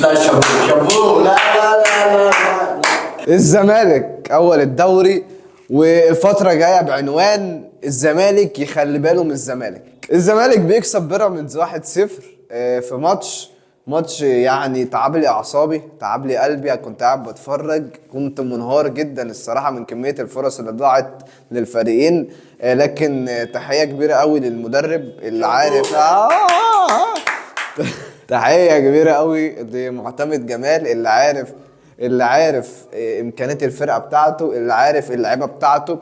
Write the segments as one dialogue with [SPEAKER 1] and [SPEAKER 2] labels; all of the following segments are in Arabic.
[SPEAKER 1] لا شابوه شابوه، لا لا لا لا لا.
[SPEAKER 2] الزمالك اول الدوري، والفتره جايه بعنوان الزمالك يخلي باله من الزمالك. الزمالك بيكسب بيراميدز 1-0 في ماتش يعني تعب لي اعصابي، تعب لي قلبي. أنا كنت قاعد بتفرج، كنت منهار جدا الصراحه من كميه الفرص اللي ضاعت للفريقين. لكن تحيه كبيره قوي للمدرب اللي عارف تحيه كبيره قوي لمعتمد جمال اللي عارف امكانيات الفرقه بتاعته، اللي عارف اللعيبه بتاعته.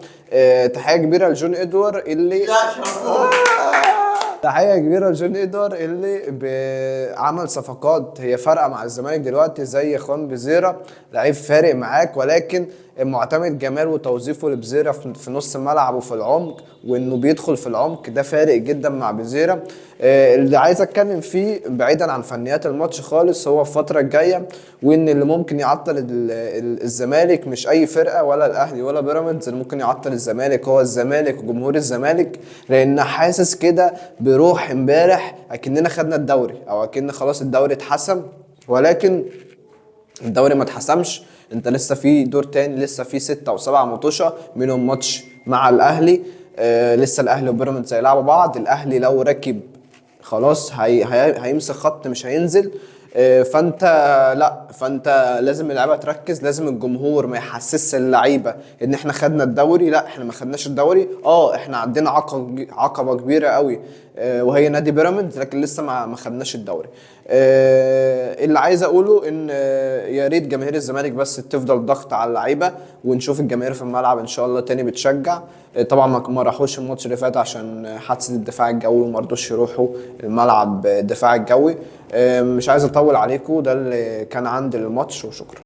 [SPEAKER 2] تحيه كبيره لجون ادوار اللي
[SPEAKER 1] لا شابوه.
[SPEAKER 2] تحيه كبيره لجون ادوار اللي عمل صفقات هي فارقه مع الزمالك دلوقتي، زي اخوان بزيرة، لعيب فارق معاك. ولكن معتمد جمال وتوظيفه لبزيرة في نص الملعب وفي العمق، وانه بيدخل في العمق، ده فارق جدا مع بزيرة. اللي عايز اتكلم فيه بعيدا عن فنيات الماتش خالص هو الفتره الجايه، وان اللي ممكن يعطل الزمالك مش اي فرقه، ولا الاهلي ولا بيراميدز. اللي ممكن يعطل الزمالك هو الزمالك وجمهور الزمالك، لان حاسس كده بروح امبارح اكننا خدنا الدوري، او اكن خلاص الدوري اتحسم. ولكن الدوري ما اتحسمش، انت لسه في دور تاني، لسه في 6 أو 7 ماتشات منهم ماتش مع الاهلي. لسه الاهلي وبيراميدز هيلعبوا بعض. الاهلي لو ركب خلاص هيمسك خط مش هينزل. فانت لا، فانت لازم اللعيبه تركز، لازم الجمهور ما يحسسش اللعيبه ان احنا خدنا الدوري. لا، احنا ما خدناش الدوري. احنا عندنا عقبه كبيره قوي، وهي نادي بيراميدز، لكن لسه ما خدناش الدوري. اللي عايز اقوله ان يا ريت جماهير الزمالك بس تفضل ضغط على اللعيبه، ونشوف الجماهير في الملعب ان شاء الله تاني بتشجع. طبعا ما راحوش الماتش اللي فات عشان حادثه الدفاع الجوي، وما رضوش يروحوا الملعب الدفاع الجوي. مش عايز اطول عليكم، ده اللي كان عندي الماتش، وشكرا.